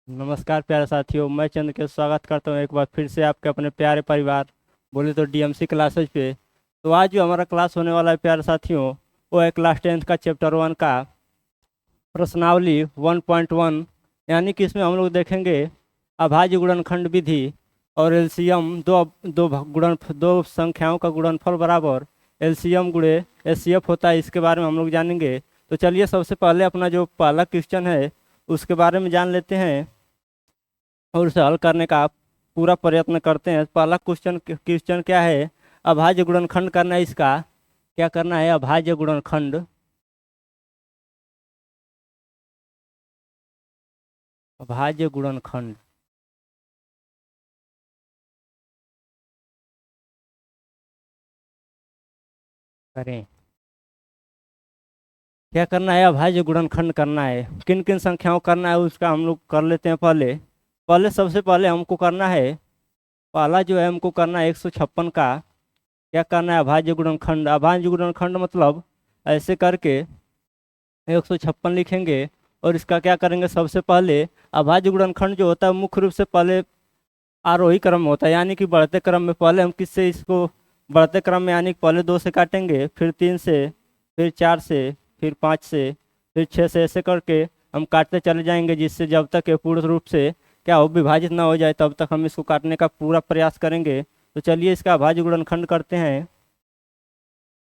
नमस्कार प्यारे साथियों, मैं चंद्र के स्वागत करता हूँ एक बार फिर से आपके अपने प्यारे परिवार बोले तो डीएमसी क्लासेज पे। तो आज जो हमारा क्लास होने वाला है प्यारे साथियों, वो है क्लास 10th का चैप्टर 1 का प्रश्नावली 1.1। यानी कि इसमें हम लोग देखेंगे अभाज्य गुणनखंड विधि और एलसीएम। दो संख्याओं का गुणनफल बराबर एलसीएम गुणे एचसीएफ होता है, इसके बारे में हम लोग जानेंगे। तो चलिए सबसे पहले अपना जो पहला क्वेश्चन है उसके बारे में जान लेते हैं और उसे हल करने का पूरा प्रयत्न करते हैं। पहला क्वेश्चन क्वेश्चन क्या है? अभाज्य गुणनखंड करना है। इसका क्या करना है? अभाज्य गुणनखंड। अभाज्य गुणनखंड करें। क्या करना है? अभाज्य गुणनखंड करना है। किन किन संख्याओं करना है उसका हम लोग कर लेते हैं। पहले पहले सबसे पहले हमको करना है, पहला जो है हमको करना है 156 का। क्या करना है? अभाज्य गुणनखंड। अभाज्य गुणनखंड मतलब ऐसे करके 156 लिखेंगे और इसका क्या करेंगे? सबसे पहले अभाज्य गुणनखंड जो होता है मुख्य रूप से पहले आरोही क्रम में होता है, यानी कि बढ़ते क्रम में। पहले हम किससे इसको बढ़ते क्रम में, यानी कि पहले 2 से काटेंगे, फिर 3 से, फिर 4 से, फिर 5 से, फिर 6 से, ऐसे करके हम काटते चले जाएंगे, जिससे जब तक ये पूर्ण रूप से क्या हो, विभाजित ना हो जाए तब तक हम इसको काटने का पूरा प्रयास करेंगे। तो चलिए इसका अभाज्य गुणनखंड करते हैं।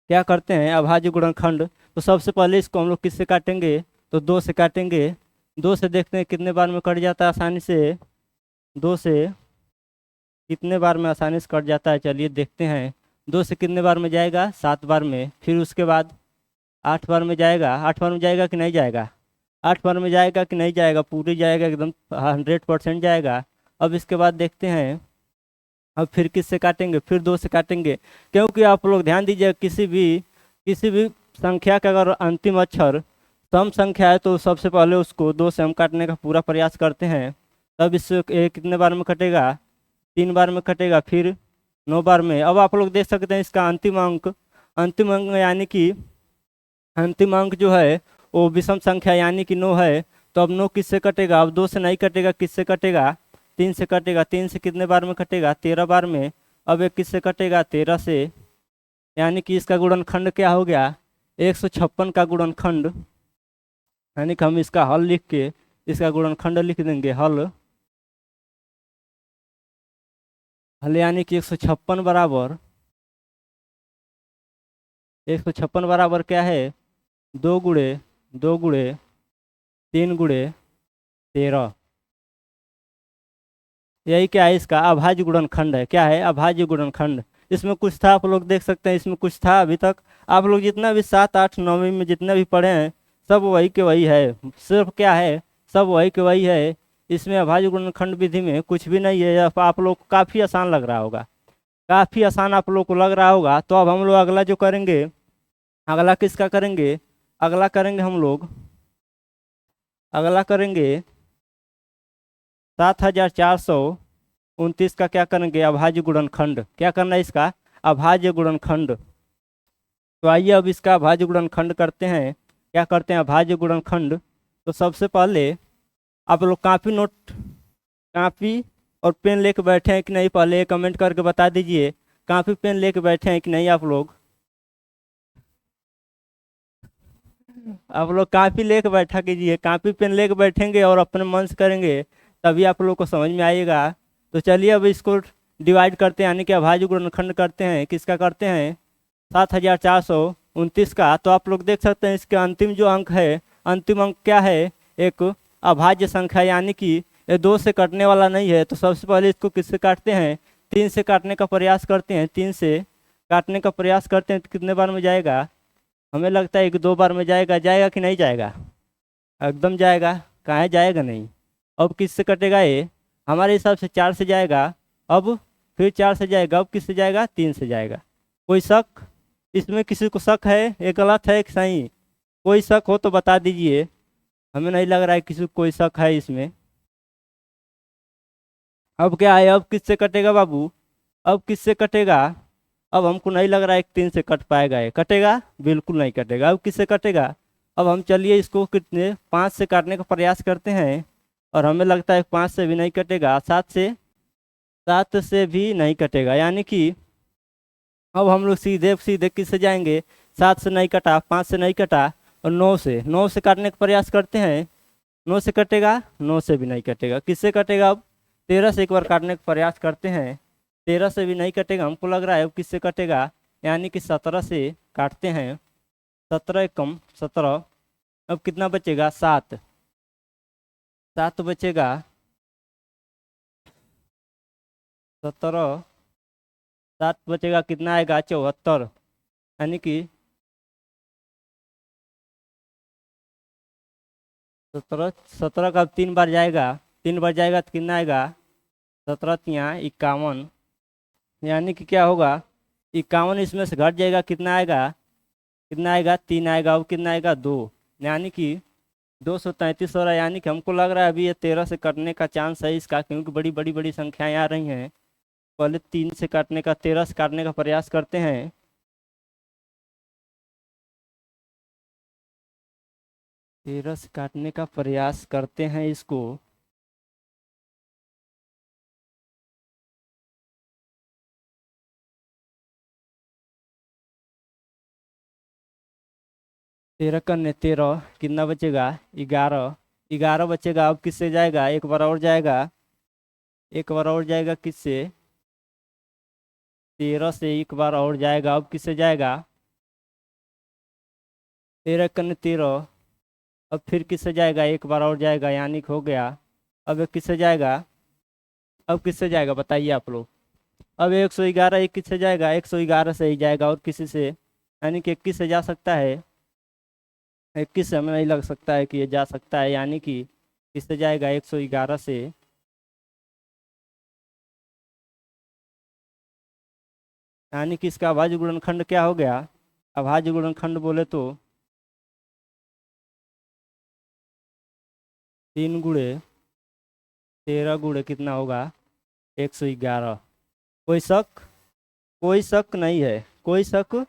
क्या करते हैं? अभाज्य गुणनखंड। तो सबसे पहले इसको हम लोग किससे काटेंगे? तो 2 से काटेंगे। 2 से देखते हैं कितने बार में कट जाता है आसानी से। 2 से कितने बार में आसानी से कट जाता है, चलिए देखते हैं। 2 से कितने बार में जाएगा? 7 बार में। फिर उसके बाद 8 बार में जाएगा। 8 बार में जाएगा कि नहीं जाएगा? 8 बार में जाएगा कि नहीं जाएगा? पूरी जाएगा, एकदम 100% जाएगा। अब इसके बाद देखते हैं, अब फिर किससे काटेंगे? फिर 2 से काटेंगे। क्योंकि आप लोग ध्यान दीजिए, किसी भी संख्या का अगर अंतिम अक्षर सम संख्या है तो सबसे पहले उसको 2 से हम काटने का पूरा प्रयास करते हैं। तब इससे कितने बार में कटेगा? 3 बार में कटेगा, फिर 9 बार में। अब आप लोग देख सकते हैं इसका अंतिम अंक यानी कि अंतिम अंक जो है वो विषम संख्या यानी कि 9 है। तो अब 9 किससे कटेगा? अब 2 से नहीं कटेगा, किससे कटेगा? 3 से कटेगा। 3 से कितने बार में कटेगा? 13 बार में। अब एक किससे कटेगा? 13 से। यानी कि इसका गुणनखंड क्या हो गया? 156 का गुणनखंड। यानी कि हम इसका हल लिख के इसका गुणनखंड लिख देंगे। हल हल यानी कि 156 बराबर 156 बराबर क्या है? 2 गुणे 3 गुणे 13। यही क्या है? इसका अभाज्य गुणनखंड है। क्या है? अभाज्य गुणनखंड। इसमें कुछ था, आप लोग देख सकते हैं, इसमें कुछ था अभी तक। आप लोग जितना भी 7, 8, 9वीं में जितना भी पढ़े हैं सब वही के वही है। सिर्फ क्या है? सब वही के वही है। इसमें अभाज्य गुणनखंड विधि में कुछ भी नहीं है। अब आप लोग को काफ़ी आसान लग रहा होगा, काफ़ी आसान आप लोग को लग रहा होगा। तो अब हम लोग अगला जो करेंगे, अगला किसका करेंगे? अगला करेंगे हम लोग, अगला करेंगे 7429 का। क्या करेंगे? अभाज्य गुणनखंड। क्या करना है इसका? अभाज्य गुणनखंड। तो आइए अब इसका अभाज्य गुणनखंड करते हैं। क्या करते हैं? अभाज्य गुणनखंड। तो सबसे पहले आप लोग कॉपी और पेन लेके बैठे हैं कि नहीं? पहले ये कमेंट करके बता दीजिए, कॉपी पेन लेके बैठे हैं कि नहीं आप लोग? आप लोग कॉपी लेके बैठा कीजिए। कॉपी पेन लेके बैठेंगे और अपने मन से करेंगे तभी आप लोग को समझ में आएगा। तो चलिए अब इसको डिवाइड करते हैं, यानी कि अभाज्य गुणनखंड करते हैं। किसका करते हैं? 7429 का। तो आप लोग देख सकते हैं इसके अंतिम जो अंक है, अंतिम अंक क्या है? एक अभाज्य संख्या, यानी कि ये 2 से कटने वाला नहीं है। तो सबसे पहले इसको किससे काटते हैं? 3 से काटने का प्रयास करते हैं। 3 से काटने का प्रयास करते हैं तो कितने बार में जाएगा? हमें लगता है कि 2 बार में जाएगा। जाएगा कि नहीं जाएगा? एकदम जाएगा, काहे जाएगा नहीं। अब किससे कटेगा ये? हमारे हिसाब से 4 से जाएगा। अब फिर 4 से जाएगा। अब किससे जाएगा? 3 से जाएगा। कोई शक? इसमें किसी को शक है? ये गलत है कि सही? कोई शक हो तो बता दीजिए। हमें नहीं लग रहा है किसी को कोई शक है इसमें। अब क्या है? अब किससे कटेगा बाबू? अब किससे कटेगा? अब हमको नहीं लग रहा है कि 3 से कट पाएगा। ये कटेगा? बिल्कुल नहीं कटेगा। अब किससे कटेगा? अब हम चलिए इसको कितने 5 से काटने का प्रयास करते हैं। और हमें लगता है 5 से भी नहीं कटेगा, 7 से भी नहीं कटेगा, यानी कि अब हम लोग सीधे सीधे किससे जाएंगे, 7 से नहीं कटा, 5 से नहीं कटा, और 9 से काटने का प्रयास करते हैं। 9 से कटेगा, 9 से भी नहीं कटेगा, किससे कटेगा अब, 13 से एक बार काटने का प्रयास करते हैं। 13 से भी नहीं कटेगा, हमको लग रहा है अब किससे कटेगा, यानी कि 17 से काटते हैं। 17 एकम 17, अब कितना बचेगा, 7, 7 बचेगा। 17, 7 बचेगा, कितना आएगा, 74, यानी कि 17, 17 का अब 3 बार जाएगा, 3 बार जाएगा तो कितना आएगा, 17 तिया 51, यानी कि क्या होगा, 51 इसमें से घट जाएगा, कितना आएगा, कितना आएगा, 3 आएगा, अब कितना आएगा, 2, यानी कि 233 हो रहा है। यानी कि हमको लग रहा है अभी ये 13 से कटने का चांस है इसका, क्योंकि बड़ी बड़ी बड़ी संख्याएं आ रही हैं। पहले 3 से काटने का, 13 से काटने का प्रयास करते हैं। 13 से काटने का प्रयास करते हैं इसको। 13 करने 13, कितना बचेगा, 11, 11 बचेगा, अब किससे जाएगा, एक बार और जाएगा, एक बार और जाएगा, किससे, 13 से एक बार और जाएगा, अब किससे जाएगा, 13 करने 13, अब फिर किससे जाएगा, एक बार और जाएगा, यानी कि हो गया। अब ये किससे जाएगा, अब किससे जाएगा बताइए आप लोग, अब 111 एक किससे जाएगा, 111 से ही जाएगा, और किसी से, यानी कि 21 से जा सकता है। 21 से हमें नहीं लग सकता है कि ये जा सकता है, यानी कि किससे जाएगा, 111 से। यानी कि इसका अभाज्य गुणनखंड क्या हो गया, अभाज्य गुणनखंड बोले तो 3 गुणे 13 गुणे कितना होगा, 111। कोई शक, कोई शक नहीं है, कोई शक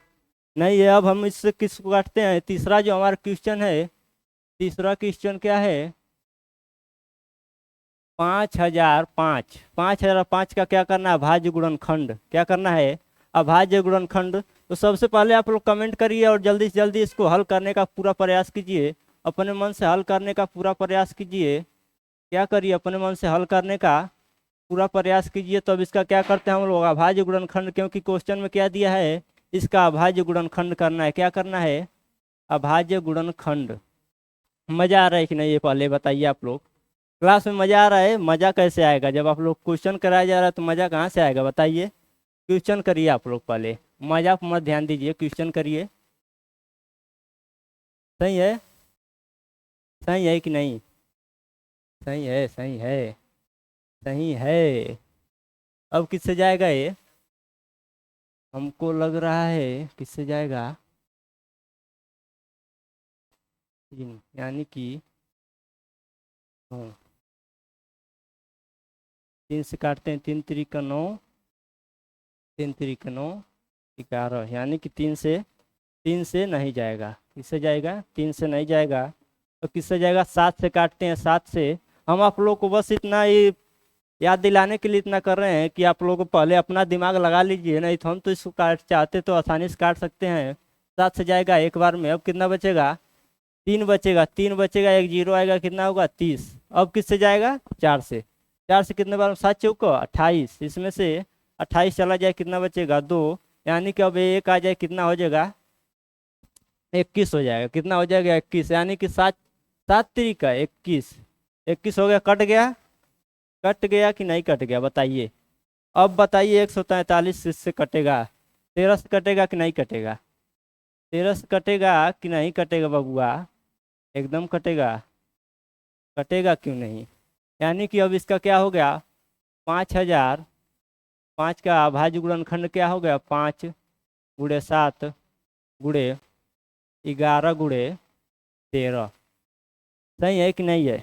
नहीं है। अब हम इससे किसको काटते हैं, तीसरा जो हमारा क्वेश्चन है, तीसरा क्वेश्चन क्या है, 5005, 5005 का क्या करना है, अभाज्य गुणनखंड क्या करना है, अभाज्य गुणनखंड। तो सबसे पहले आप लोग कमेंट करिए और जल्दी से जल्दी इसको हल करने का पूरा प्रयास कीजिए, अपने मन से हल करने का पूरा प्रयास कीजिए। क्या करिए, अपने मन से हल करने का पूरा प्रयास कीजिए। तो अब इसका क्या करते हैं हम लोग, अभाज्य गुणनखंड, क्योंकि क्वेश्चन में क्या दिया है, इसका अभाज्य गुणनखंड करना है। क्या करना है, अभाज्य गुणनखंड। मजा आ रहा है कि नहीं ये पहले बताइए आप लोग, क्लास में मजा आ रहा है, मजा कैसे आएगा जब आप लोग क्वेश्चन कराया जा रहा है, तो मजा कहाँ से आएगा बताइए। क्वेश्चन करिए आप लोग पहले, मजा पर मत ध्यान दीजिए, क्वेश्चन करिए। सही है, सही है कि नहीं, सही है, सही है, सही है। अब किससे जाएगा ये, हमको लग रहा है किससे जाएगा, 3, यानी कि 3 से काटते हैं, 3 3 9, 3 3 9, 11, यानी कि 3 से नहीं जाएगा, किससे जाएगा, 3 से नहीं जाएगा, तो किससे जाएगा, 7 से काटते हैं, 7 से। हम आप लोग को बस इतना ही याद दिलाने के लिए इतना कर रहे हैं कि आप लोग को पहले अपना दिमाग लगा लीजिए, नहीं तो हम तो इसको काट चाहते तो आसानी से काट सकते हैं। 7 से जाएगा एक बार में, अब कितना बचेगा, 3 बचेगा, 3 बचेगा, एक जीरो आएगा, कितना होगा, 30। अब किससे जाएगा, 4 से, 4 से कितने बार, 7 चौको 28, इसमें से 28 चला जाए, कितना बचेगा, 2, यानी कि अब एक आ जाए, कितना हो जाएगा, 21 हो जाएगा, कितना हो जाएगा, 21, यानी कि 7, 7 3 21, 21 हो गया, कट गया, कट गया कि नहीं कट गया बताइए। अब बताइए 143 इससे कटेगा, 13 से कटेगा कि नहीं कटेगा, 13 से कटेगा कि नहीं कटेगा बबुआ, एकदम कटेगा, कटेगा क्यों नहीं। यानी कि अब इसका क्या हो गया, 5005 का अभाज्य गुणनखंड क्या हो गया, 5 गुणे 7 गुणे 11 गुणे 13। सही है कि नहीं है,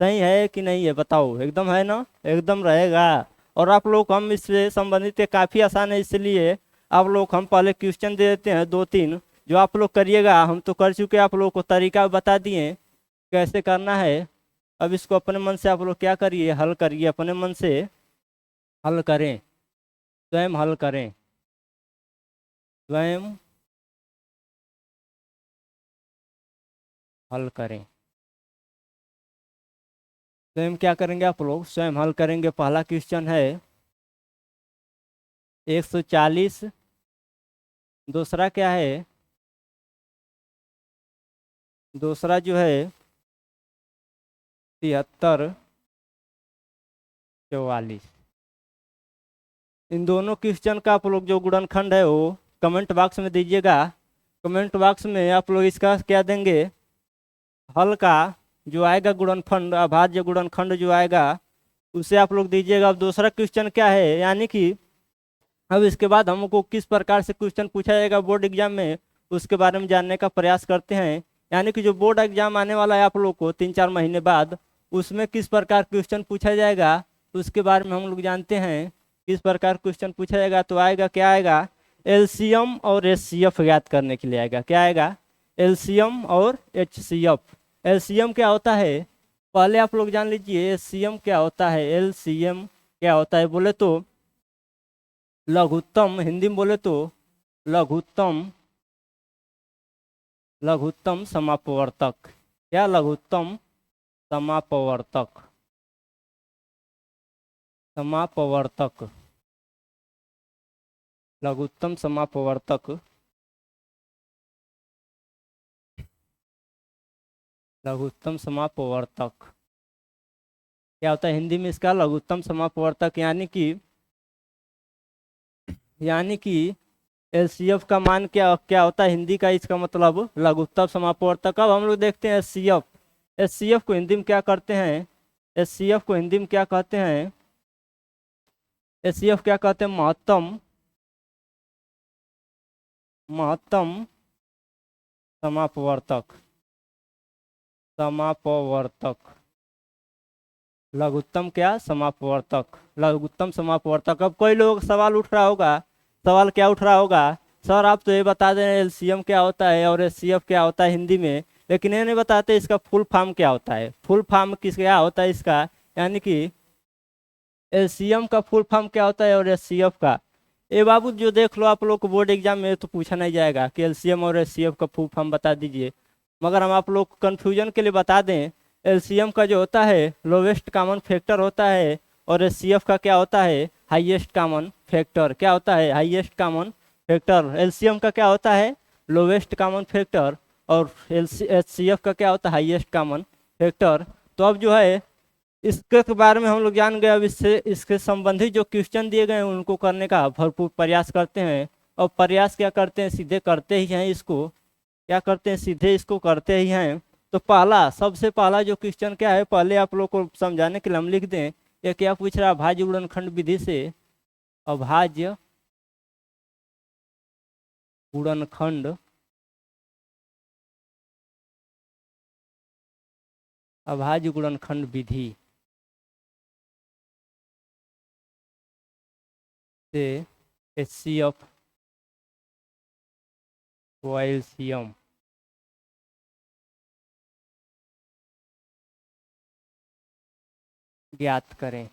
सही है कि नहीं है बताओ, एकदम है ना, एकदम रहेगा। और आप लोग, हम इससे संबंधित काफ़ी आसान है, इसलिए आप लोग हम पहले क्वेश्चन दे देते हैं 2 3, जो आप लोग करिएगा, हम तो कर चुके, आप लोग को तरीका बता दिए कैसे करना है। अब इसको अपने मन से आप लोग क्या करिए, हल करिए, अपने मन से हल करें, स्वयं हल करें, स्वयं हल करें। स्वयं क्या करेंगे आप लोग, स्वयं हल करेंगे। पहला क्वेश्चन है 140, दूसरा क्या है, दूसरा जो है 73, 44। इन दोनों क्वेश्चन का आप लोग जो गुणनखंड है वो कमेंट बॉक्स में दीजिएगा। कमेंट बॉक्स में आप लोग इसका क्या देंगे, हल का जो आएगा गुणनखंड, अभाज्य गुणनखंड जो आएगा उसे आप लोग दीजिएगा। अब दूसरा क्वेश्चन क्या है, यानी कि अब इसके बाद हमको किस प्रकार से क्वेश्चन पूछा जाएगा बोर्ड एग्जाम में, उसके बारे में जानने का प्रयास करते हैं। यानी कि जो बोर्ड एग्जाम आने वाला है आप लोग को 3-4 महीने बाद, उसमें किस प्रकार क्वेश्चन पूछा जाएगा उसके बारे में हम लोग जानते हैं। किस प्रकार क्वेश्चन पूछा जाएगा, तो आएगा क्या आएगा, एलसीएम और एचसीएफ ज्ञात करने के लिए आएगा। क्या आएगा, एलसीएम और एचसीएफ। एलसीएम क्या होता है पहले आप लोग जान लीजिए, एचसीएम क्या होता है, एलसीएम क्या होता है बोले तो लघुत्तम, हिंदी में बोले तो लघुत्तम, लघुत्तम समापवर्तक। क्या, लघुत्तम समापवर्तक, समापवर्तक, लघुत्तम समापवर्तक, लघुत्तम समापवर्तक क्या होता है हिंदी में इसका, लघुत्तम समापवर्तक। यानी कि एलसीएफ का मान क्या क्या होता है हिंदी का, इसका मतलब लघुत्तम समापवर्तक। अब हम लोग देखते हैं एचसीएफ। एचसीएफ को हिंदी में क्या करते हैं, एचसीएफ को हिंदी में क्या कहते हैं, एचसीएफ क्या कहते हैं, महत्तम, महत्तम समापवर्तक, समापवर्तक, लघुत्तम क्या, समापवर्तक, लघुत्तम समापवर्तक। अब कोई लोग सवाल उठ रहा होगा, सवाल क्या उठ रहा होगा, सर आप तो ये बता दें एलसीएम क्या होता है और एचसीएफ क्या होता है हिंदी में, लेकिन ये नहीं बताते इसका फुल फॉर्म क्या होता है। फुल फॉर्म किस क्या होता है इसका, यानी कि एलसीएम का फुल फॉर्म क्या होता है और एचसीएफ का। ए बाबू जो देख लो आप लोग को बोर्ड एग्जाम में तो पूछा नहीं जाएगा कि एलसीएम और एचसीएफ का फुल फॉर्म बता दीजिए, मगर हम आप लोग को कन्फ्यूजन के लिए बता दें, एलसीएम का जो होता है लोवेस्ट कॉमन फैक्टर होता है, और एचसीएफ का क्या होता है, हाईएस्ट कॉमन फैक्टर। क्या होता है, हाईएस्ट कॉमन फैक्टर। एलसीएम का क्या होता है, लोवेस्ट कॉमन फैक्टर, और एचसीएफ का क्या होता है, हाईएस्ट कॉमन फैक्टर। तो अब जो है इसके बारे में हम लोग जान गए। अब इससे इसके संबंधित जो क्वेश्चन दिए गए हैं उनको करने का भरपूर प्रयास करते हैं। और प्रयास क्या करते हैं, सीधे करते ही हैं इसको, क्या करते हैं, सीधे इसको करते ही हैं। तो पहला, सबसे पहला जो क्वेश्चन क्या है, पहले आप लोग को समझाने के लिए हम लिख दें। ये क्या पूछ रहा है, अभाज्य गुणनखंड विधि से, अभाज्य गुणनखंड, अभाज्य गुणनखंड विधि से एचसीएफ व एलसीएम ज्ञात करें।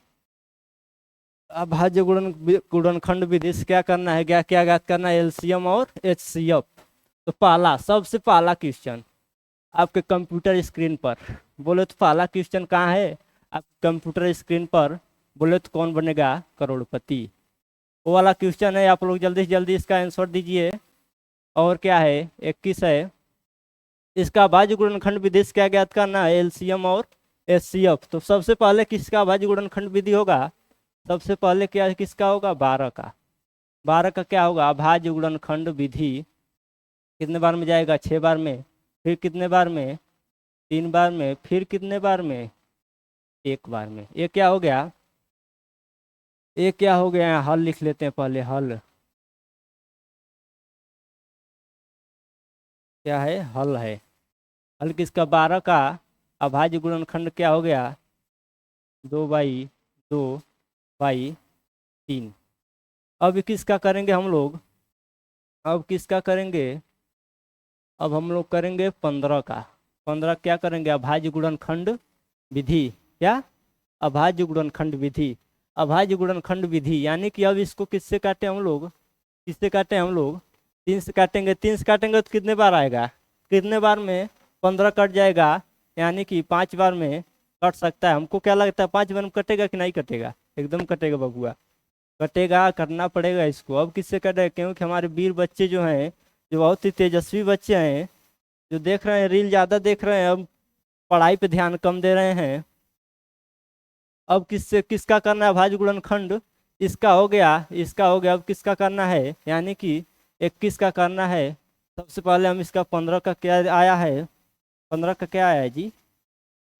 अभाज्य गुणनखंड विधि से क्या करना है, क्या क्या ज्ञात करना है, एलसीएम और एचसीएफ। तो पहला, सबसे पहला क्वेश्चन आपके कंप्यूटर स्क्रीन पर, बोले तो पहला क्वेश्चन कहाँ है, आप कंप्यूटर स्क्रीन पर बोले तो कौन बनेगा करोड़पति, वो वाला क्वेश्चन है। आप लोग जल्दी से जल्दी इसका आंसर दीजिए। और क्या है, 21 है, इसका अभाज्य गुणनखंड विधि से क्या ज्ञात करना है, एलसीएम और एचसीएफ। तो सबसे पहले किसका अभाज्य गुणनखंड विधि होगा, सबसे पहले क्या किसका होगा, 12 का। 12 का क्या होगा, अभाज्य गुणनखंड विधि कितने बार में जाएगा, 6 बार में, फिर कितने बार में, 3 बार में, फिर कितने बार में, 1 बार में। ये क्या हो गया, ये क्या हो गया, हल लिख लेते हैं पहले, हल क्या है, हल है। हल किसका, 12 का अभाज्य गुणनखंड क्या हो गया, 2/2/3। अब किसका करेंगे हम लोग, अब किसका करेंगे, अब हम लोग करेंगे 15 का। 15 क्या करेंगे, अभाज्य गुणनखंड विधि, क्या, अभाज्य गुणनखंड विधि। अभाज्य गुणनखंड विधि यानी कि अब इसको किससे काटे हम लोग, किससे काटे हम लोग, 3 से काटेंगे। 3 से काटेंगे तो कितने बार आएगा, कितने बार में 15 कट जाएगा, यानी कि 5 बार में कट सकता है। हमको क्या लगता है 5 बार में कटेगा कि नहीं कटेगा, एकदम कटेगा बबुआ, कटेगा, करना पड़ेगा इसको। अब किससे कटेगा, क्योंकि हमारे वीर बच्चे जो हैं, जो बहुत ही तेजस्वी बच्चे हैं, जो देख रहे हैं रील ज़्यादा देख रहे हैं, अब पढ़ाई पे ध्यान कम दे रहे हैं। अब किससे, किसका करना है अभाज्य गुणनखंड, इसका हो गया, इसका हो गया। अब किसका करना है, यानी कि 21 का करना है। सबसे पहले हम इसका 15 का क्या आया है, 15 का क्या आया है जी,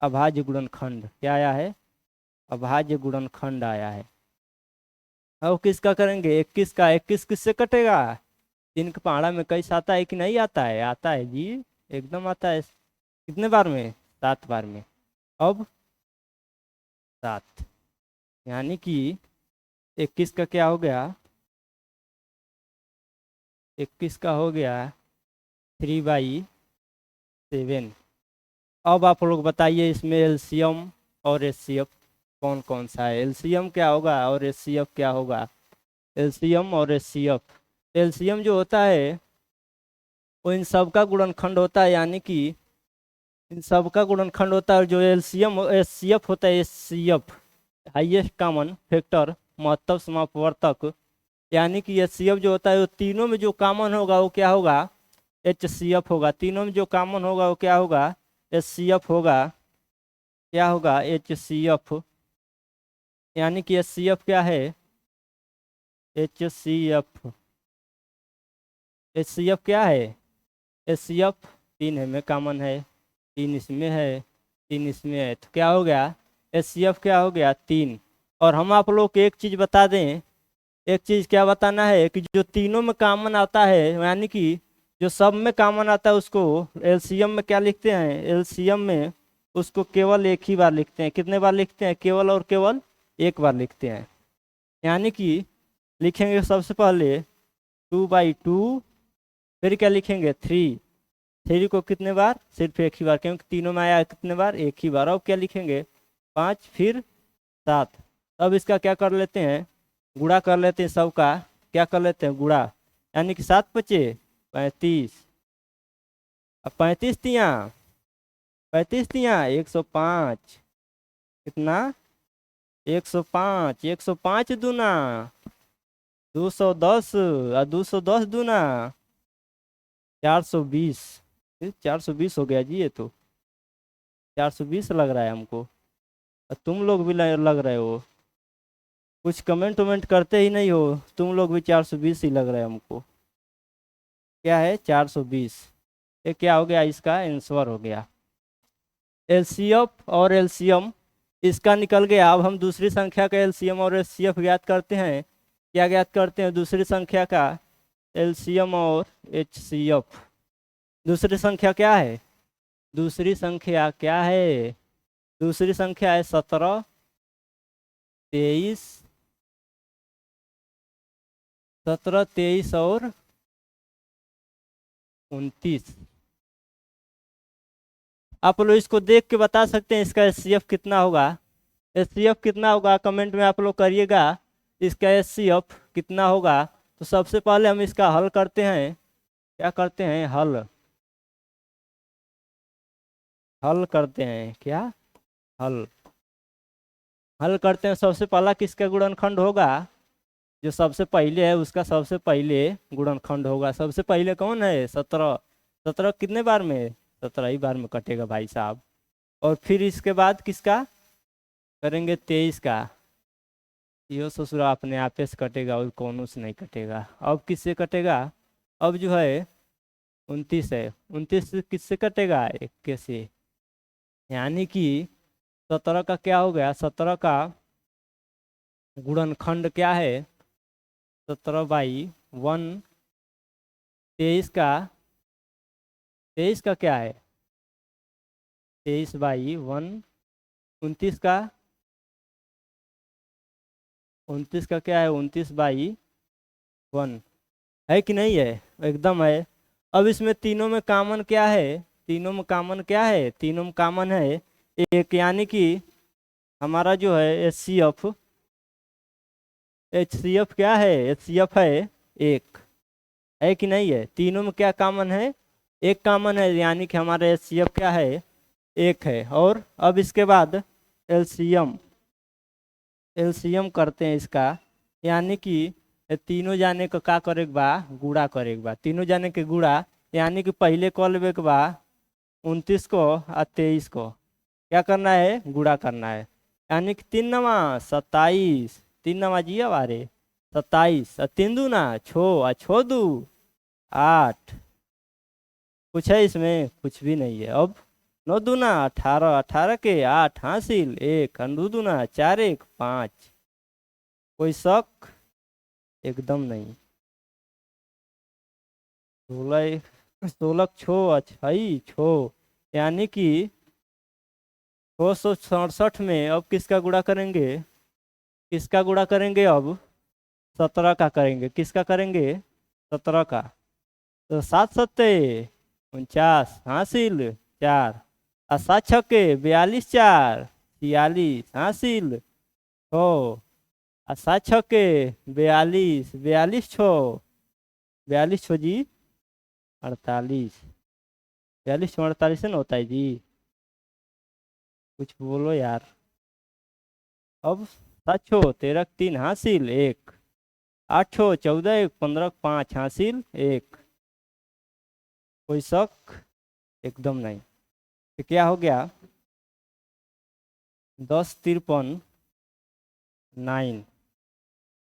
अभाज्य गुणनखंड क्या आया है, अभाज्य गुणनखंड आया है। अब किसका करेंगे 21 का, 21 किससे कटेगा, 3 के पहाड़ा में कैसे आता है कि नहीं आता है, आता है जी, एकदम आता है। कितने बार में, 7 बार में। अब 7, यानी कि 21 का क्या हो गया, 21 का हो गया 3/7। अब आप लोग बताइए इसमें एलसीएम और एचसीएफ कौन कौन सा है, एलसीएम क्या होगा और एचसीएफ क्या होगा। एलसीएम और एचसीएफ, एलसीएम जो होता है वो इन सब का गुणनखंड होता है, यानी कि इन सब का गुणनखंड होता है। और जो एलसीएम एचसीएफ होता है, एचसीएफ हाईएस्ट कॉमन फैक्टर, महत्तम समापवर्तक, यानी कि एचसीएफ जो होता है वो तीनों में जो कॉमन होगा वो क्या होगा, एचसीएफ होगा। तीनों में जो कॉमन होगा वो क्या होगा, एचसीएफ होगा, क्या होगा, एचसीएफ। यानी कि एचसीएफ क्या है, एचसीएफ, एचसीएफ क्या है, एचसीएफ 3 है में कॉमन है, 3 इसमें है, 3 इसमें है, तो क्या हो गया, एचसीएफ क्या हो गया 3। और हम आप लोग को एक चीज़ बता दें, एक चीज़ क्या बताना है कि जो तीनों में कॉमन आता है, यानी कि जो सब में कॉमन आता है उसको एलसीएम में क्या लिखते हैं, एलसीएम में उसको केवल एक ही बार लिखते हैं। कितने बार लिखते हैं, केवल और केवल एक बार लिखते हैं। यानी कि लिखेंगे सबसे पहले 2/2, फिर क्या लिखेंगे 3, 3 को कितने बार, सिर्फ एक ही बार, क्योंकि तीनों में आया कितने बार, एक ही बार। अब क्या लिखेंगे 5, फिर 7। अब इसका क्या कर लेते हैं, गुणा कर लेते हैं सबका, क्या कर लेते हैं गुणा, यानी कि 7 बचे 35। अब 35 तिया 105, कितना 105, 105 दूना 210, और 210 दूना 420, 420 हो गया जी, ये तो 420 लग रहा है हमको, और तुम लोग भी लग रहे हो, कुछ कमेंट वमेंट करते ही नहीं हो, तुम लोग भी 420 ही लग रहा है हमको। क्या है 420, ये क्या हो गया, इसका आंसर हो गया। एलसीएफ और एलसीएम इसका निकल गया। अब हम दूसरी संख्या का एलसीएम और एचसीएफ ज्ञात करते हैं। क्या ज्ञात करते हैं दूसरी संख्या का, एलसीएम और एचसीएफ। दूसरी संख्या क्या है, दूसरी संख्या क्या है, दूसरी संख्या है 17, 23, 17, 23 और 29। आप लोग इसको देख के बता सकते हैं इसका एचसीएफ कितना होगा, एचसीएफ कितना होगा कमेंट में आप लोग करिएगा, इसका एचसीएफ कितना होगा। तो सबसे पहले हम इसका हल करते हैं, क्या करते हैं, हल, हल करते हैं, क्या, हल, हल करते हैं। सबसे पहला किसका गुणनखंड होगा, जो सबसे पहले है उसका सबसे पहले गुणनखंड होगा। सबसे पहले कौन है 17, 17 कितने बार में, 17 ही बार में कटेगा भाई साहब। और फिर इसके बाद किसका करेंगे 23 का, यो ससुरा अपने आप से कटेगा और कौन से नहीं कटेगा। अब किससे कटेगा, अब जो है 29 है, 29 किससे कटेगा, 21 से। यानी कि 17 का क्या हो गया, 17 का गुणनखंड क्या है, 17/1। 23 का, 23 का क्या है 23/1। 29 का, 29 का क्या है 29/1, है कि नहीं है, एकदम है। अब इसमें तीनों में कॉमन क्या है, तीनों में कॉमन क्या है, तीनों में कॉमन है एक, यानी कि हमारा जो है एच सी एफ क्या है, एच सी एफ है एक, है कि नहीं है। तीनों में क्या कॉमन है, एक कॉमन है, यानी कि हमारा एच सी एफ क्या है, एक है। और अब इसके बाद एलसीएम, एलसीएम करते हैं इसका, यानी कि ये तीनों जाने को का करे के बा, गुणा करे के बा, तीनों जाने के गुणा, यानी कि पहले कॉल लेवे के बा 29 को और 23 को क्या करना है, गुणा करना है। यानी कि 3 नवा 27, 3 नवा जिया बारे 27, और 3 दूना 6, और 6 दू 8। कुछ है इसमें, कुछ भी नहीं है। अब 9 दूना 18, 18 के 8 हासिल 1, 2 दूना 4, 1 5। कोई शक, एकदम नहीं। 16, 16 छो, यानी कि 267 में अब किसका गुणा करेंगे, किसका गुणा करेंगे अब, 17 का करेंगे। किसका करेंगे, 17 का। तो 7 सत्ते 49 हासिल 4, और 7 छक्के 42 4 46 हासिल 6, और 7 छक्के 42 42 छो, 42 छो जी 48, 42 छो 48 से ना होता है जी, कुछ बोलो यार। अब 7 छो 13 3 हासिल 1, 8 छो 14 1 15 5 हासिल 1। कोई शक, एकदम नहीं। तो क्या हो गया, 10 53 9,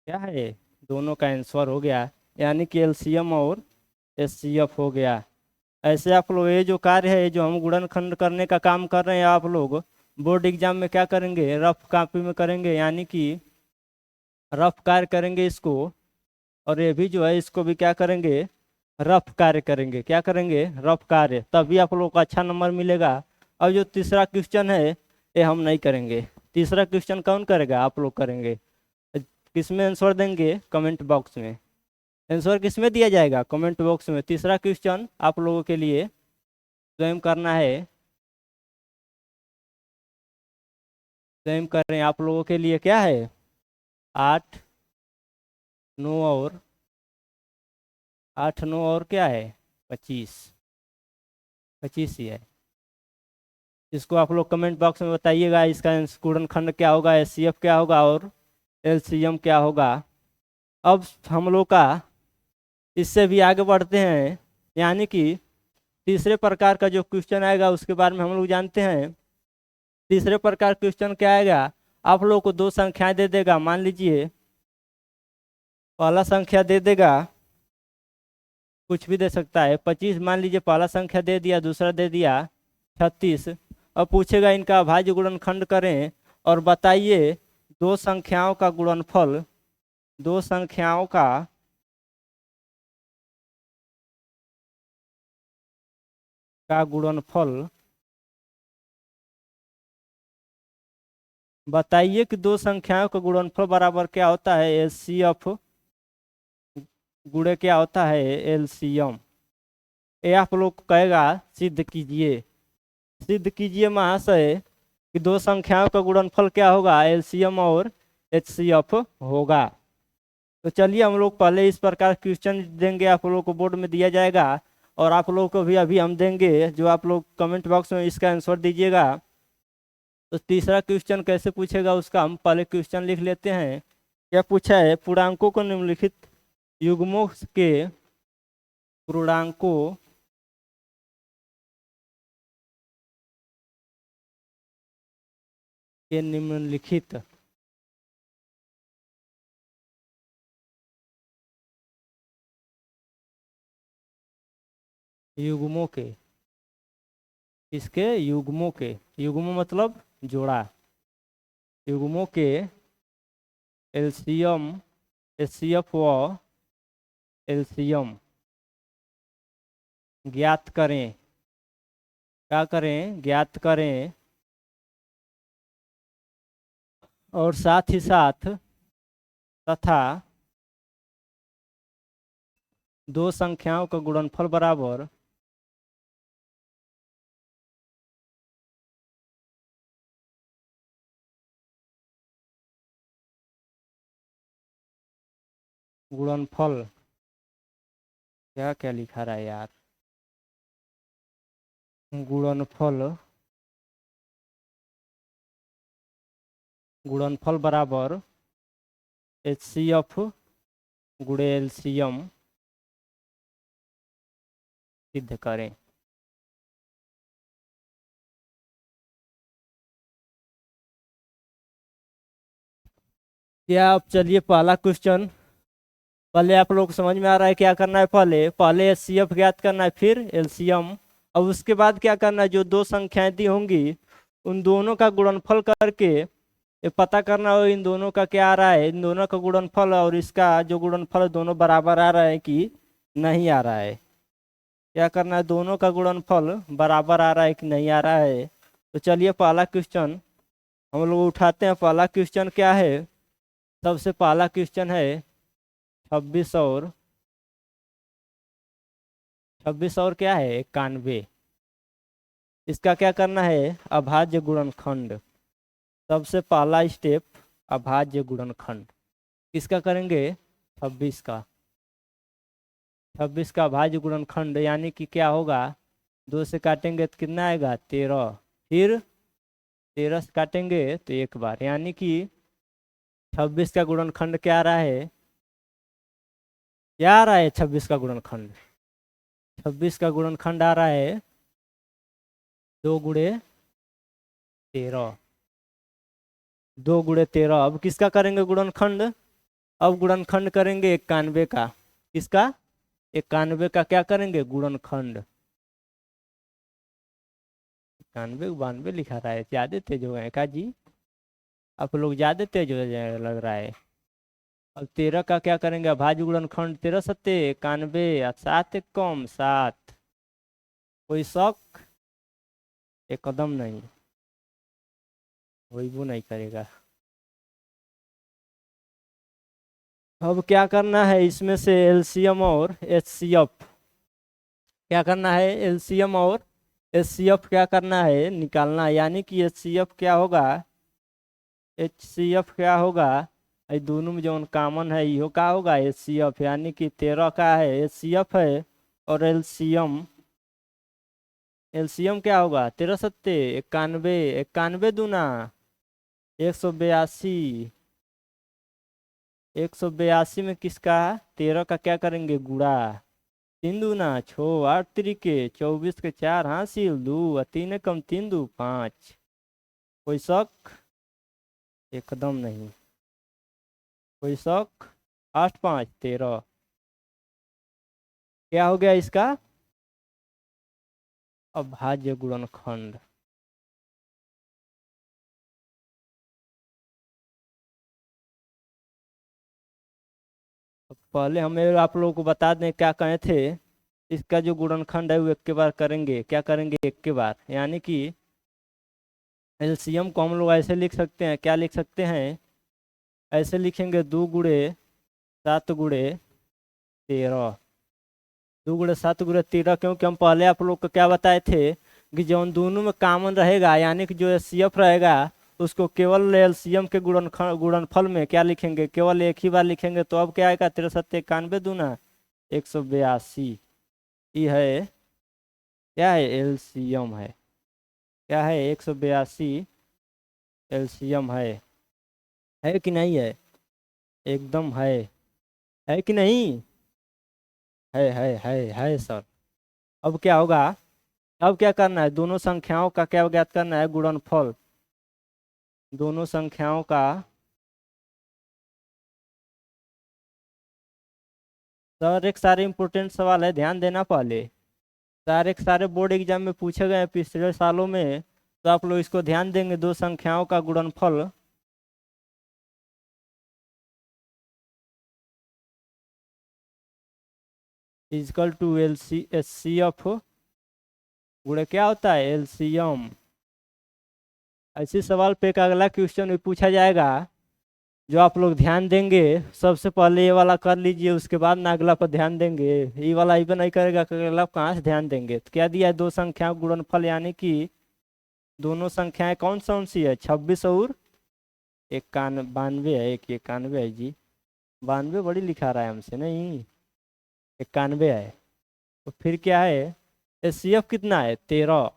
क्या है, दोनों का आंसर हो गया, यानी कि एलसीएम और एचसीएफ हो गया। ऐसे आप लोग ये जो कार्य है, जो हम गुणनखंड करने का काम कर रहे हैं, आप लोग बोर्ड एग्जाम में क्या करेंगे, रफ कॉपी में करेंगे, यानी कि रफ कार्य करेंगे इसको। और ये भी जो है इसको भी क्या करेंगे, रफ कार्य करेंगे। क्या करेंगे, रफ कार्य, तभी आप लोग को अच्छा नंबर मिलेगा। और जो तीसरा क्वेश्चन है ये हम नहीं करेंगे। तीसरा क्वेश्चन कौन करेगा, आप लोग करेंगे। किसमें आंसर देंगे, कमेंट बॉक्स में। आंसर किसमें दिया जाएगा, कमेंट बॉक्स में। तीसरा क्वेश्चन आप लोगों के लिए स्वयं करना है, स्वयं कर रहे हैं आप लोगों के लिए। क्या है, 8 9 और 8 9 और क्या है, 25, 25 ही है। इसको आप लोग कमेंट बॉक्स में बताइएगा, इसका गुणनखंड क्या होगा, एचसीएफ क्या होगा और एलसीएम क्या होगा। अब हम लोग का इससे भी आगे बढ़ते हैं, यानी कि तीसरे प्रकार का जो क्वेश्चन आएगा उसके बारे में हम लोग जानते हैं। तीसरे प्रकार क्वेश्चन क्या आएगा, आप लोग को दो संख्याएं दे देगा। मान लीजिए पहला संख्या दे देगा, कुछ भी दे सकता है, 25 मान लीजिए पहला संख्या दे दिया, दूसरा दे दिया 36। अब पूछेगा इनका अभाज्य गुणनखंड करें और बताइए दो संख्याओं का गुणनफल, दो संख्याओं का गुणनफल बताइए कि दो संख्याओं का गुणनफल बराबर क्या होता है, एचसीएफ गुणे क्या होता है, एलसीएम। ये आप लोग कहेगा सिद्ध कीजिए, सिद्ध कीजिए महाशय कि दो संख्याओं का गुणनफल क्या होगा, एलसीएम और एचसीएफ होगा। तो चलिए हम लोग पहले इस प्रकार क्वेश्चन देंगे, आप लोग को बोर्ड में दिया जाएगा, और आप लोग को भी अभी हम देंगे, जो आप लोग कमेंट बॉक्स में इसका आंसर दीजिएगा। तो तीसरा क्वेश्चन कैसे पूछेगा उसका हम पहले क्वेश्चन लिख लेते हैं। क्या पूछा है, पूर्णांकों को निम्नलिखित युग्मों के, पूर्णांकों के निम्नलिखित युग्मों के, इसके युग्मों के, युग्म मतलब जोड़ा, युग्मों के एलसीएम एचसीएफ व एलसीएम ज्ञात करें। क्या करें, ज्ञात करें। और साथ ही साथ तथा दो संख्याओं का गुणनफल बराबर गुणनफल क्या क्या लिखा रहा है यार, गुणनफल, गुणनफल बराबर HCF गुणे LCM सिद्ध करें। क्या आप, चलिए पहला क्वेश्चन, पहले आप लोग को समझ में आ रहा है क्या करना है, पहले पहले HCF ज्ञात करना है, फिर LCM, अब उसके बाद क्या करना है, जो दो संख्याएं दी होंगी उन दोनों का गुणनफल करके ये पता करना हो इन दोनों का क्या आ रहा है, इन दोनों का गुणनफल और इसका जो गुणनफल है, दोनों बराबर आ रहा है कि नहीं आ रहा है। क्या करना है, दोनों का गुणनफल बराबर आ रहा है कि नहीं आ रहा है। तो चलिए पहला क्वेश्चन हम लोग उठाते हैं। पहला क्वेश्चन क्या है, सबसे पहला क्वेश्चन है 26 और क्या है 91। इसका क्या करना है, अभाज्य गुणनखंड। सबसे पहला स्टेप अभाज्य गुणनखंड किसका करेंगे, 26 का। 26 का अभाज्य गुणनखंड यानी कि क्या होगा, 2 से काटेंगे तो कितना आएगा 13, फिर 13 से काटेंगे तो एक बार, यानी कि 26 का गुणनखंड क्या आ रहा है, क्या आ रहा है 26 का गुणनखंड, 26 का गुणनखंड आ रहा है 2 गुणे 13, 2 गुणे 13। अब किसका करेंगे गुणनखंड, अब गुणनखंड करेंगे 91 का। किसका, 91 का क्या करेंगे गुणनखंड। 91 92 लिखा रहा है, ज्यादा तेज हो गए का जी, आप लोग ज्यादा तेज हो जाए लग रहा है। अब 13 का क्या करेंगे, अभाज्य गुणनखंड, 13 सत्ते 91 और 7 एक कम 7। कोई शक, एक कदम नहीं, कोई वो नहीं करेगा। अब क्या करना है, इसमें से LCM और HCF, क्या करना है, LCM और HCF क्या करना है निकालना है। यानी कि HCF क्या होगा, HCF क्या होगा, ये दोनों में जो कॉमन है यो क्या होगा HCF, यानी कि 13 का है HCF है, और LCM, LCM क्या होगा, 13 सत्ते 91, 91 दूना 182, 182 में किसका 13 का क्या करेंगे गुणा, 3 दूना 6, 8 तिरिके 24 के 4 हासिल 2 और 3 कम 3 2 5। कोई शक, एकदम नहीं, कोई शक। 8 5 13 क्या हो गया इसका अभाज्य गुणनखंड। पहले हमें आप लोगों को बता दें क्या कहे थे, इसका जो गुणनखंड है वो एक के बार करेंगे, क्या करेंगे एक के बार, यानी कि LCM को हम लोग ऐसे लिख सकते हैं, क्या लिख सकते हैं, ऐसे लिखेंगे 2 गुणे 7 गुणे 13, 2 गुणे 7 गुणे 13, क्योंकि हम पहले आप लोग को क्या बताए थे कि जो उन दोनों में कॉमन रहेगा, यानी कि जो HCF रहेगा उसको केवल LCM के गुणनफल में क्या लिखेंगे, केवल एक ही बार लिखेंगे। तो अब क्या आएगा 13 सत्ते 91 दूना 182, ये है क्या है LCM है, क्या है 182 LCM है कि नहीं है, एकदम है कि नहीं, है सर। अब क्या होगा, अब क्या करना है, दोनों संख्याओं का क्या ज्ञात करना है गुणनफल, दोनों संख्याओं का। सर एक सारे इंपॉर्टेंट सवाल है, ध्यान देना पहले, सारे के सारे बोर्ड एग्जाम में पूछे गए हैं पिछले सालों में, तो आप लोग इसको ध्यान देंगे। दो संख्याओं का गुणनफल इजकल टू HCF गुणे क्या होता है LCM। ऐसे सवाल पे एक अगला क्वेश्चन भी पूछा जाएगा, जो आप लोग ध्यान देंगे। सबसे पहले ये वाला कर लीजिए, उसके बाद ना अगला पर ध्यान देंगे। ये वाला इवन नहीं करेगा कि अगला कहाँ से ध्यान देंगे। तो क्या दिया है, दो संख्याओं का गुणनफल, यानी कि दोनों संख्याएं कौन कौन सी है, 26 और 91 है, एक 91 है जी। 92 बड़ी लिखा रहा है हमसे, नहीं 91 है। तो फिर क्या है, एचसीएफ कितना है 13,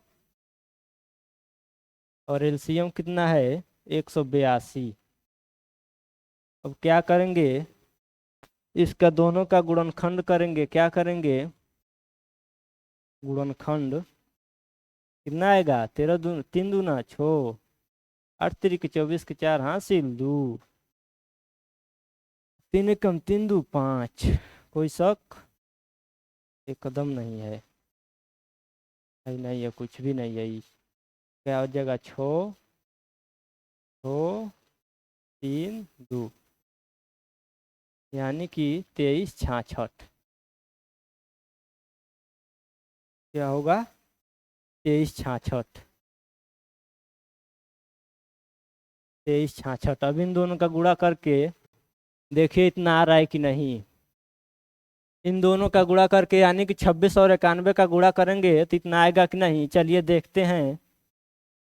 और एलसीएम कितना है 182। अब क्या करेंगे, इसका दोनों का गुणनखंड करेंगे, क्या करेंगे, गुणनखंड कितना आएगा, 13 3 दूना 6, 8 तिरिक 24 के 4 हासिल 2, 3 एकम 3 2 5। कोई शक, एक कदम नहीं है, नहीं है, कुछ भी नहीं है। क्या हो जाएगा, 6 6 3 2, यानी कि 23 66। क्या होगा, 23 66, 23 66। अब इन दोनों का गुणा करके देखिए इतना आ रहा है कि नहीं। इन दोनों का गुणा करके यानी कि 26 और 91 का गुणा करेंगे तो इतना आएगा कि नहीं, चलिए देखते हैं।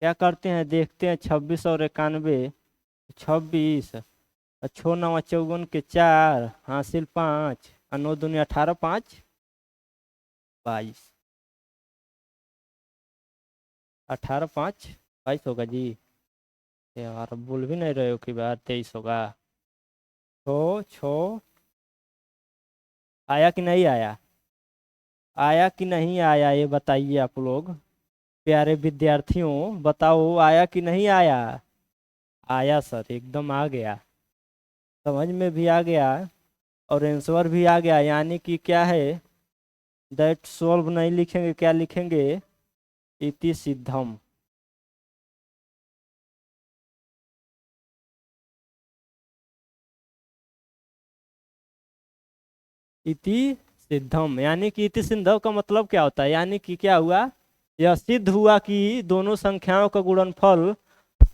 क्या करते हैं, देखते हैं 26 और 91। 26 और 6 9 54 के 4 हासिल 5 और 9 दूनी 18 5 22, 18 5 22 होगा जी। यार बोल भी नहीं रहे हो कि बार 23 होगा। छो आया कि नहीं आया, आया कि नहीं आया, ये बताइए आप लोग प्यारे विद्यार्थियों, बताओ आया कि नहीं आया। आया सर, एकदम आ गया, समझ में भी आ गया और आंसर भी आ गया। यानी कि क्या है, दैट सॉल्व नहीं लिखेंगे, क्या लिखेंगे, इति सिद्धम। इति सिद्धम, यानी कि इति सिद्धम का मतलब क्या होता है, यानी कि क्या हुआ, यह सिद्ध हुआ कि दोनों संख्याओं का गुणनफल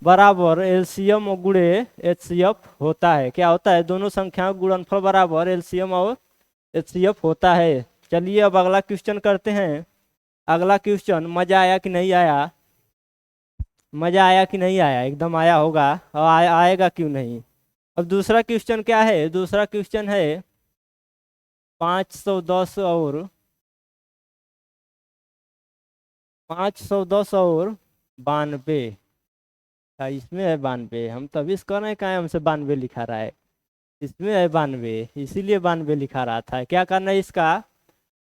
बराबर एलसीएम और गुणे एचसीएफ होता है। क्या होता है, दोनों संख्याओं का गुणनफल बराबर एलसीएम और एचसीएफ होता है। चलिए अब अगला क्वेश्चन करते हैं। अगला क्वेश्चन, मजा आया कि नहीं आया, मजा आया कि नहीं आया, एकदम आया होगा, और आएगा क्यों नहीं। अब दूसरा क्वेश्चन क्या है, दूसरा क्वेश्चन है 510 और 510 और 92। इसमें है 92, हम तभी इस कर रहे हैं, कहाँ हमसे 92 लिखा रहा है, इसमें है 92, इसीलिए 92 लिखा रहा था। क्या करना है इसका,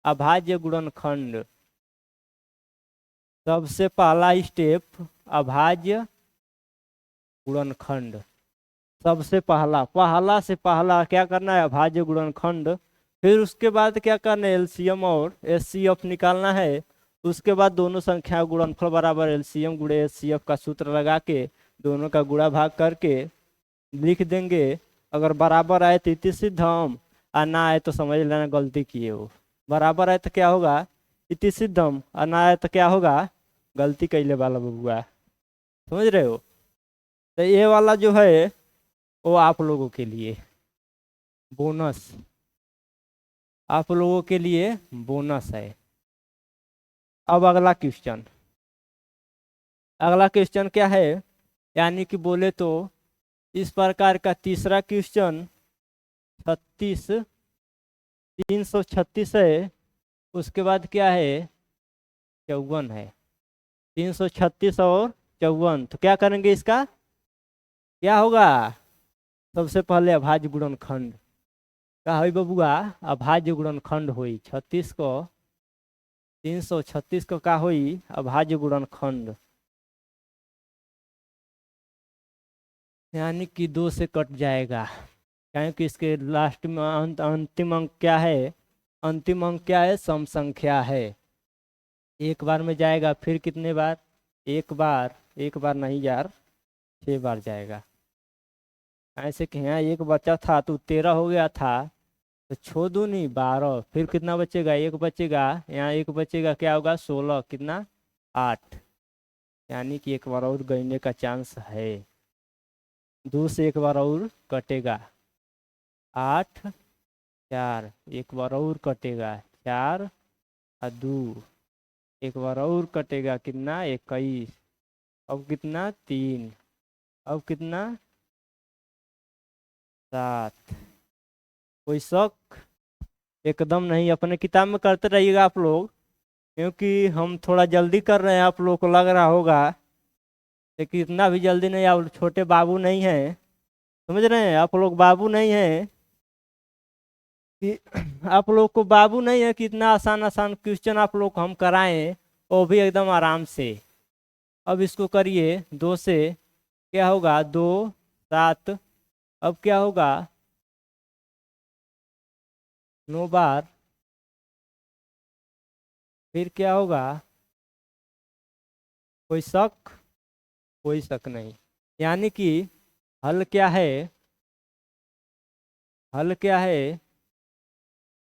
अभाज्य गुणनखंड। सबसे पहला स्टेप अभाज्य गुणनखंड, सबसे पहला, पहला से पहला क्या करना है, अभाज्य गुणनखंड। फिर उसके बाद क्या करना है, एलसीएम और एचसीएफ निकालना है। उसके बाद दोनों संख्या गुणनफल बराबर एलसीएम गुणे एचसीएफ का सूत्र लगा के दोनों का गुणा भाग करके लिख देंगे। अगर बराबर आए तो इति सिद्धम, और ना आए तो समझ लेना गलती किए हो। बराबर आए तो क्या होगा, इति सिद्धम, और ना आए तो क्या होगा, गलती कैले वाला बबुआ। समझ रहे हो, तो ये वाला जो है वो आप लोगों के लिए बोनस, आप लोगों के लिए बोनस है। अब अगला क्वेश्चन, अगला क्वेश्चन क्या है, यानी कि बोले तो इस प्रकार का तीसरा क्वेश्चन 36 336 है। उसके बाद क्या है, 54 है। 336 और 54, तो क्या करेंगे इसका, क्या होगा, सबसे पहले अभाज्य गुणनखंड का है बबुआ, अभाज्य गुणनखंड हुई 36 को, 336 को का हुई अभाज्य गुणनखंड, यानी कि 2 से कट जाएगा। क्योंकि इसके लास्ट में अंतिम अंक क्या है, अंतिम अंक क्या है, सम संख्या है। एक बार में जाएगा, फिर कितने बार, एक बार, एक बार नहीं यार, 6 बार जाएगा। ऐसे कि यहाँ एक बचा था तो 13 हो गया था, तो 6 दूनी 12, फिर कितना बचेगा, एक बचेगा, यहाँ एक बचेगा, क्या होगा 16, कितना 8, यानी कि एक बार और गईने का चांस है। 2 से एक बार और कटेगा, 8 4, एक बार और कटेगा 4 और 2, एक बार और कटेगा, कितना 21, अब कितना 3, अब कितना 7, कोई शक? एकदम नहीं, अपने किताब में करते रहिएगा आप लोग, क्योंकि हम थोड़ा जल्दी कर रहे हैं, आप लोग को लग रहा होगा, लेकिन इतना भी जल्दी नहीं। आप छोटे बाबू नहीं हैं, समझ रहे हैं? आप लोग बाबू नहीं हैं कि आप लोग को बाबू नहीं है कि इतना आसान आसान क्वेश्चन आप लोग को हम कराएं, वो भी एकदम आराम से। अब इसको करिए 2 से, क्या होगा? 2 7। अब क्या होगा? 9 बार। फिर क्या होगा? कोई शक? कोई शक नहीं। यानी कि हल क्या है? हल क्या है?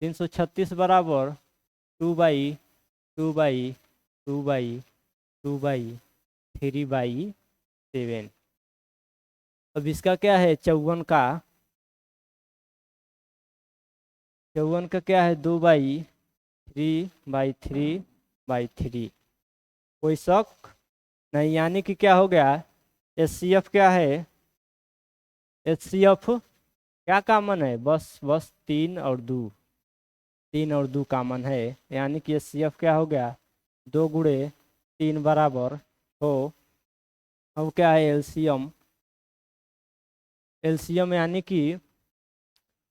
336 बराबर 2/2/2/2/3/7। अब इसका क्या है? 54 का क्या है? 2/3/3/3। कोई शक नहीं। यानी कि क्या हो गया? HCF क्या है? HCF क्या कॉमन है? बस बस 3 और 2, 3 और 2 कॉमन है। यानी कि HCF क्या हो गया? 2 × 3 बराबर हो। अब क्या है? एलसीएम। एलसीएम यानी कि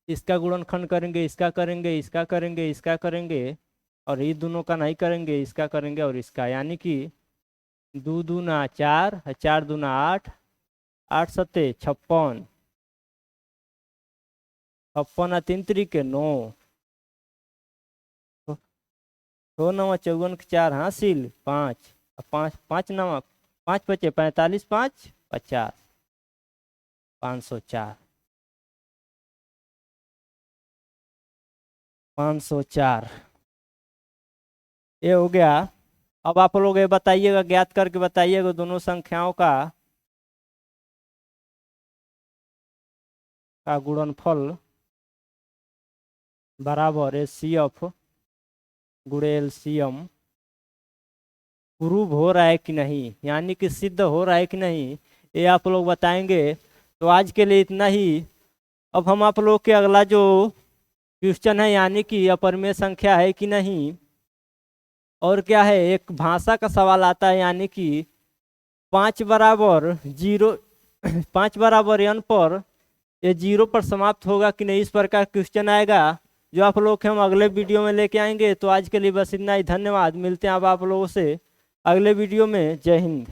इसका गुणनखंड करेंगे, इसका करेंगे, इसका करेंगे, इसका करेंगे, और ये दोनों का नहीं करेंगे, इसका करेंगे और इसका। यानी कि 2 दूना 4, 4 दूना 8, 8 सत्ते 56, 56 और 3 त्रिके 9, 6 9 54 हासिल 5, 5 5 9 5 बचे 45, 5 50, 504। 504 ये हो गया। अब आप लोग ये बताइएगा, ज्ञात करके बताइएगा दोनों संख्याओं का गुणनफल बराबर HCF गुणे एलसीएम प्रूव हो रहा है कि नहीं, यानी कि सिद्ध हो रहा है कि नहीं, ये आप लोग बताएंगे। तो आज के लिए इतना ही। अब हम आप लोग के अगला जो क्वेश्चन है, यानी कि अपरिमेय संख्या है कि नहीं, और क्या है, एक भाषा का सवाल आता है। यानी कि 5 बराबर 0 5 बराबर n पर ये 0 पर समाप्त होगा कि नहीं, इस प्रकार क्वेश्चन आएगा, जो आप लोग के हम अगले वीडियो में लेके आएंगे। तो आज के लिए बस इतना ही। धन्यवाद। मिलते हैं अब आप लोगों से अगले वीडियो में। जय हिंद।